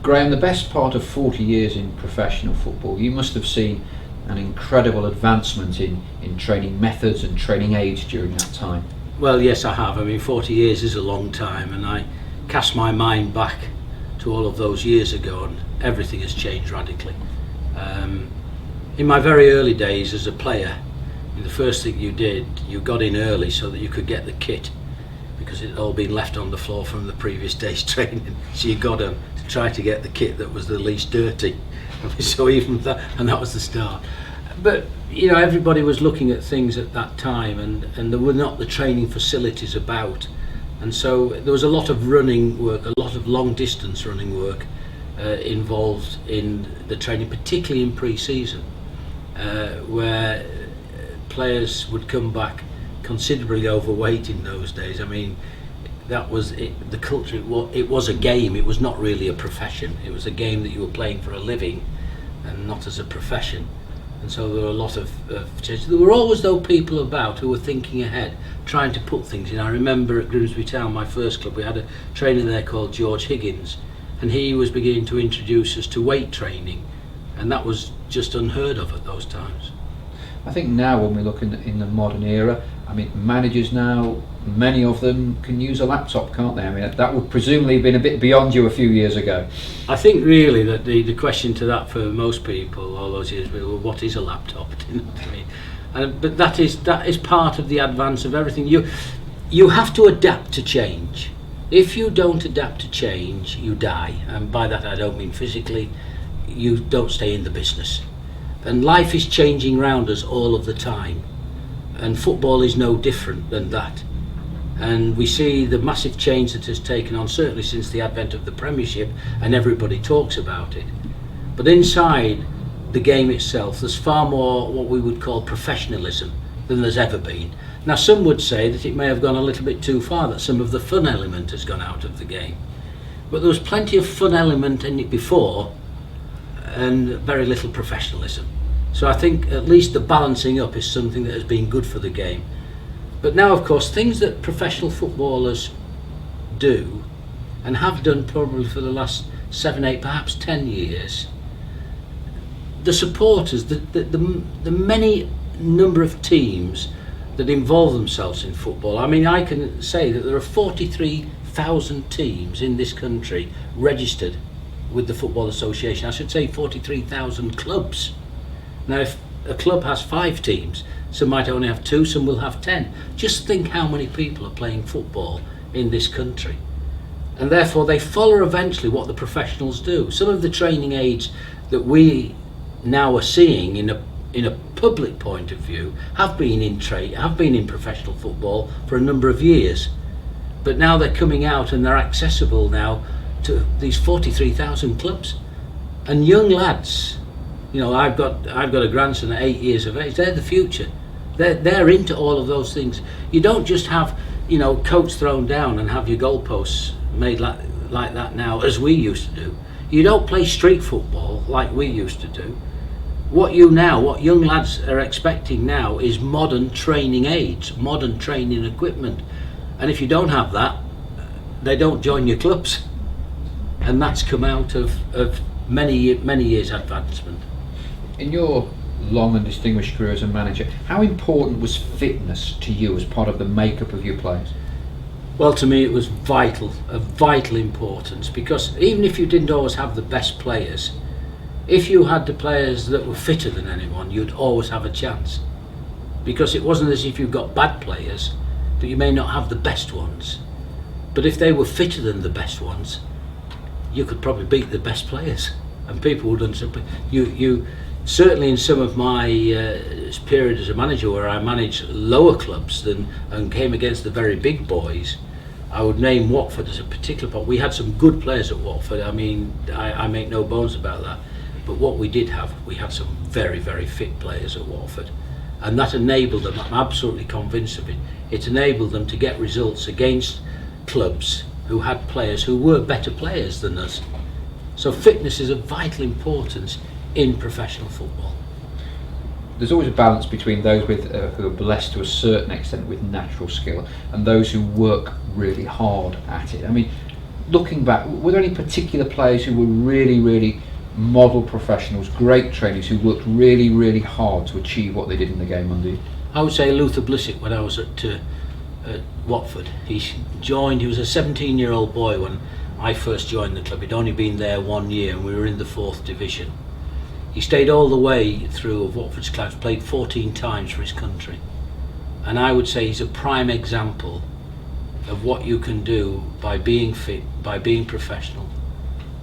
Graham, the best part of 40 years in professional football, you must have seen an incredible advancement in training methods and training aids during that time. Well, yes, I have. I mean, 40 years is a long time, and I cast my mind back to all of those years ago, and everything has changed radically. In my very early days as a player, the first thing you did, you got in early so that you could get the kit, because it had all been left on the floor from the previous day's training. So you got to try to get the kit that was the least dirty. So even that, and that was the start. But you know, everybody was looking at things at that time, and there were not the training facilities about, and so there was a lot of running work, a lot of long distance running work involved in the training, particularly in pre-season, where players would come back considerably overweight in those days. I mean, that was it, the culture. It was a game. It was not really a profession. It was a game that you were playing for a living, and not as a profession. And so there were a lot of changes. There were always though people about who were thinking ahead, trying to put things in. I remember at Grimsby Town, my first club, we had a trainer there called George Higgins, and he was beginning to introduce us to weight training, and that was just unheard of at those times. I think now when we look in the modern era, I mean, managers now, many of them can use a laptop, can't they? I mean, that would presumably have been a bit beyond you a few years ago. I think really that the question to that for most people all those years, well, what is a laptop? Do you know what I mean? But that is part of the advance of everything. You have to adapt to change. If you don't adapt to change, you die. And by that I don't mean physically. You don't stay in the business. And life is changing around us all of the time. And football is no different than that. And we see the massive change that has taken on, certainly since the advent of the Premiership, and everybody talks about it. But inside the game itself, there's far more what we would call professionalism than there's ever been. Now, some would say that it may have gone a little bit too far, that some of the fun element has gone out of the game. But there was plenty of fun element in it before, and very little professionalism. So I think at least the balancing up is something that has been good for the game. But now, of course, things that professional footballers do, and have done probably for the last 7, 8, perhaps 10 years, the supporters, the many number of teams that involve themselves in football. I mean, I can say that there are 43,000 teams in this country registered with the Football Association. I should say 43,000 clubs. Now, if a club has 5 teams, some might only have 2, some will have 10. Just think how many people are playing football in this country. And therefore they follow eventually what the professionals do. Some of the training aids that we now are seeing in a public point of view have been in professional football for a number of years. But now they're coming out and they're accessible now to these 43,000 clubs. And young lads, you know, I've got a grandson at 8 years of age. They're the future. They're into all of those things. You don't just have, you know, coats thrown down and have your goalposts made like that now, as we used to do. You don't play street football like we used to do. What young lads are expecting now is modern training aids, modern training equipment. And if you don't have that, they don't join your clubs. And that's come out of many years advancement. In your long and distinguished career as a manager, how important was fitness to you as part of the makeup of your players? Well, to me it was of vital importance, because even if you didn't always have the best players, if you had the players that were fitter than anyone, you'd always have a chance. Because it wasn't as if you've got bad players, but you may not have the best ones. But if they were fitter than the best ones, you could probably beat the best players, and people would understand. You certainly in some of my period as a manager, where I managed lower clubs and came against the very big boys, I would name Watford as a particular part. We had some good players at Watford. I mean, I make no bones about that. But what we did have, we had some very, very fit players at Watford, and that enabled them. I'm absolutely convinced of it. It enabled them to get results against clubs who had players who were better players than us. So fitness is of vital importance in professional football. There's always a balance between those who are blessed to a certain extent with natural skill and those who work really hard at it. I mean, looking back, were there any particular players who were really, really model professionals, great trainers who worked really, really hard to achieve what they did in the game under you? I would say Luther Blissett when I was at Watford. He was a 17-year-old boy when I first joined the club. He'd only been there 1 year and we were in the 4th division. He stayed all the way through of Watford's clubs, played 14 times for his country. And I would say he's a prime example of what you can do by being fit, by being professional,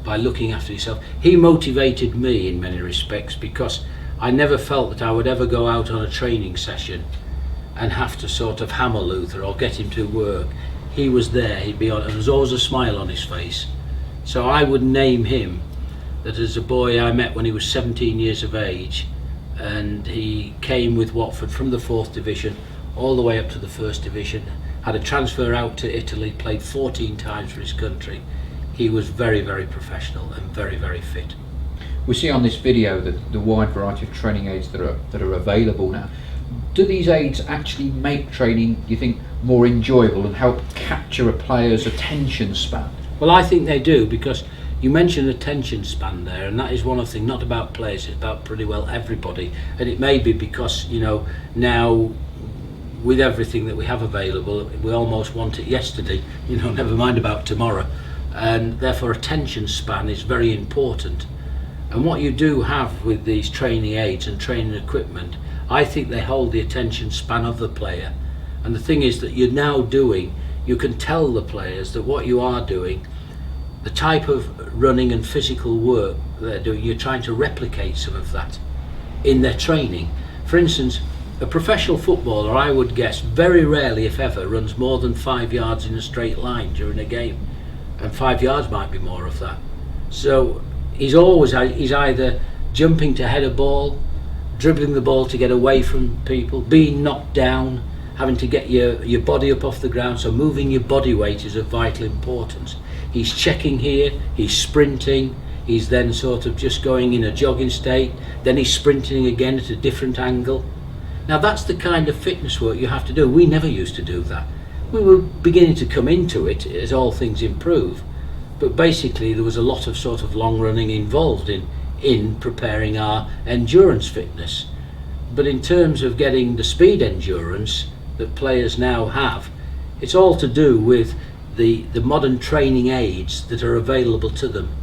by looking after yourself. He motivated me in many respects because I never felt that I would ever go out on a training session and have to sort of hammer Luther or get him to work. He was there, he'd be on, and there was always a smile on his face. So I would name him that as a boy I met when he was 17 years of age, and he came with Watford from the 4th division all the way up to the 1st division, had a transfer out to Italy, played 14 times for his country. He was very, very professional and very, very fit. We see on this video the wide variety of training aids that are available now. Do these aids actually make training, you think, more enjoyable and help capture a player's attention span? Well, I think they do, because you mentioned attention span there, and that is one of the things, not about players, it's about pretty well everybody. And it may be because, you know, now with everything that we have available, we almost want it yesterday, you know, never mind about tomorrow. And therefore attention span is very important. And what you do have with these training aids and training equipment, I think they hold the attention span of the player. And the thing is that you're now doing, you can tell the players that what you are doing, the type of running and physical work they're doing, you're trying to replicate some of that in their training. For instance, a professional footballer, I would guess, very rarely, if ever, runs more than 5 yards in a straight line during a game. And 5 yards might be more of that. So he's either jumping to head a ball, dribbling the ball to get away from people, being knocked down, having to get your body up off the ground. So moving your body weight is of vital importance. He's checking here, he's sprinting, he's then sort of just going in a jogging state, then he's sprinting again at a different angle. Now that's the kind of fitness work you have to do. We never used to do that. We were beginning to come into it as all things improve, but basically there was a lot of sort of long running involved in preparing our endurance fitness. But in terms of getting the speed endurance that players now have, it's all to do with the modern training aids that are available to them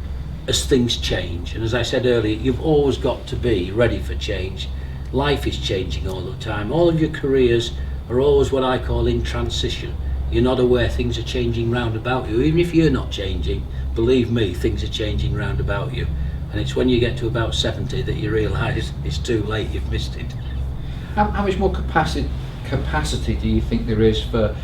as things change. And as I said earlier, you've always got to be ready for change. Life is changing all the time. All of your careers are always what I call in transition. You're not aware things are changing round about you. Even if you're not changing, believe me, things are changing round about you. And it's when you get to about 70 that you realise it's too late, you've missed it. How much more capacity do you think there is for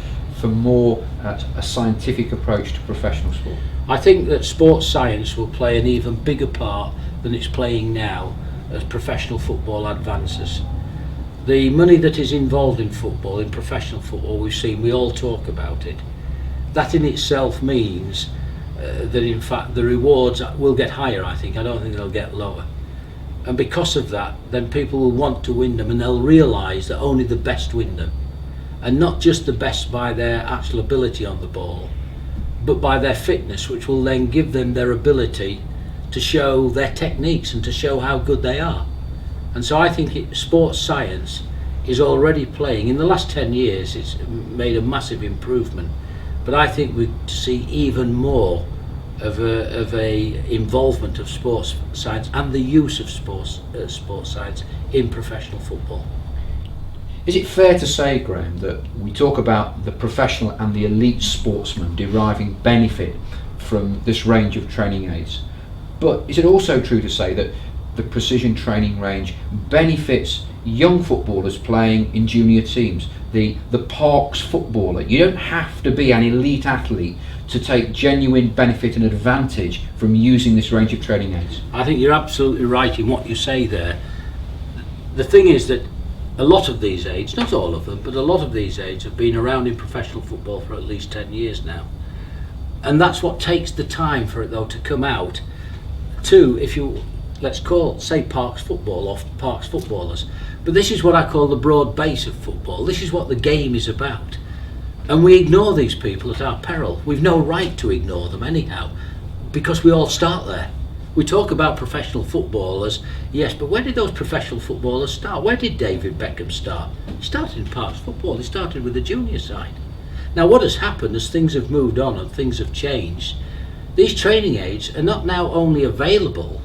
more a scientific approach to professional sport? I think that sports science will play an even bigger part than it's playing now as professional football advances. The money that is involved in football, in professional football, we all talk about it. That in itself means that in fact the rewards will get higher, I think. I don't think they'll get lower. And because of that, then people will want to win them, and they'll realise that only the best win them. And not just the best by their actual ability on the ball, but by their fitness, which will then give them their ability to show their techniques and to show how good they are. And so I think sports science is already playing. In the last 10 years it's made a massive improvement, but I think we see even more of a involvement of sports science and the use of sports science in professional football. Is it fair to say, Graham, that we talk about the professional and the elite sportsman deriving benefit from this range of training aids, but is it also true to say that the precision training range benefits young footballers playing in junior teams, the parks footballer? You don't have to be an elite athlete to take genuine benefit and advantage from using this range of training aids. I think you're absolutely right in what you say there. The thing is that a lot of these aids, not all of them, but a lot of these aids have been around in professional football for at least 10 years now. And that's what takes the time for it though to come out to, if you, let's call, say parks football or parks footballers. But this is what I call the broad base of football. This is what the game is about. And we ignore these people at our peril. We've no right to ignore them anyhow, because we all start there. We talk about professional footballers, yes, but where did those professional footballers start? Where did David Beckham start? He started in Parks Football. He started with the junior side. Now what has happened as things have moved on and things have changed, these training aids are not now only available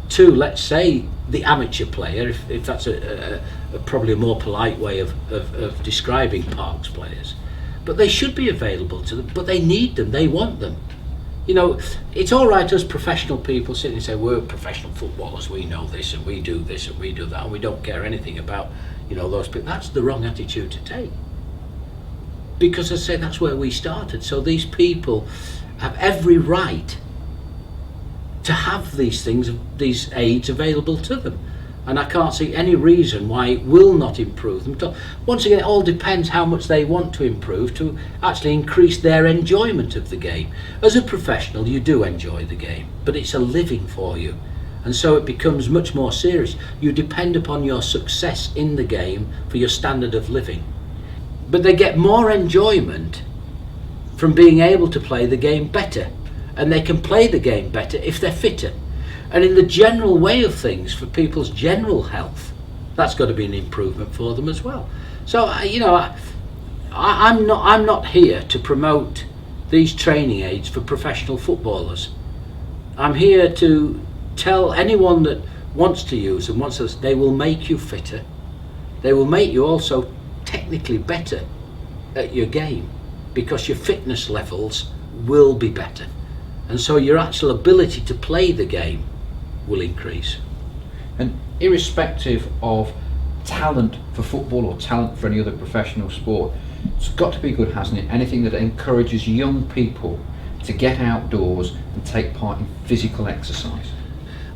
to, let's say, the amateur player, if that's probably a more polite way of describing Parks players, but they should be available to them, but they need them, they want them. You know, it's all right as professional people sitting and say, we're professional footballers, we know this and we do this and we do that and we don't care anything about, you know, those people. That's the wrong attitude to take. Because as I say, that's where we started. So these people have every right to have these things, these aids available to them. And I can't see any reason why it will not improve them. Once again, it all depends how much they want to improve to actually increase their enjoyment of the game. As a professional, you do enjoy the game, but it's a living for you. And so it becomes much more serious. You depend upon your success in the game for your standard of living. But they get more enjoyment from being able to play the game better. And they can play the game better if they're fitter. And in the general way of things, for people's general health, that's got to be an improvement for them as well. So, you know, I'm not here to promote these training aids for professional footballers. I'm here to tell anyone that wants to use them, they will make you fitter. They will make you also technically better at your game, because your fitness levels will be better. And so your actual ability to play the game will increase. And irrespective of talent for football or talent for any other professional sport, it's got to be good, hasn't it? Anything that encourages young people to get outdoors and take part in physical exercise.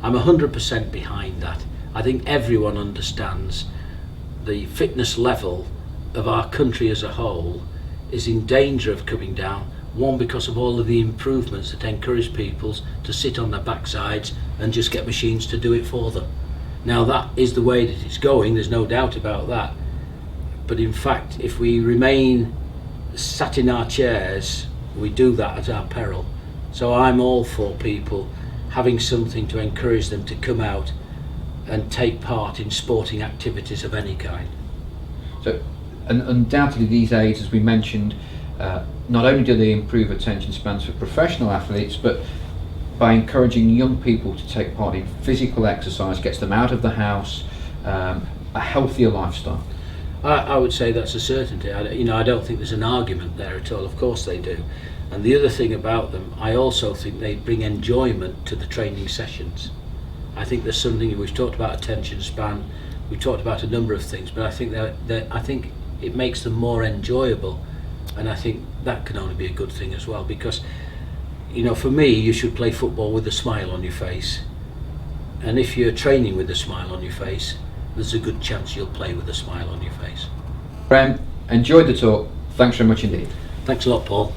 I'm 100% behind that. I think everyone understands the fitness level of our country as a whole is in danger of coming down. One, because of all of the improvements that encourage people to sit on their backsides and just get machines to do it for them. Now that is the way that it's going, there's no doubt about that. But in fact, if we remain sat in our chairs, we do that at our peril. So I'm all for people having something to encourage them to come out and take part in sporting activities of any kind. So, and undoubtedly these aids, as we mentioned, not only do they improve attention spans for professional athletes, but by encouraging young people to take part in physical exercise, gets them out of the house, a healthier lifestyle. I would say that's a certainty. I don't think there's an argument there at all. Of course they do. And the other thing about them, I also think they bring enjoyment to the training sessions. I think there's something, we've talked about attention span, we've talked about a number of things, but I think I think it makes them more enjoyable. And I think that can only be a good thing as well, because, you know, for me, you should play football with a smile on your face. And if you're training with a smile on your face, there's a good chance you'll play with a smile on your face. Graham, enjoyed the talk. Thanks very much indeed. Thanks a lot, Paul.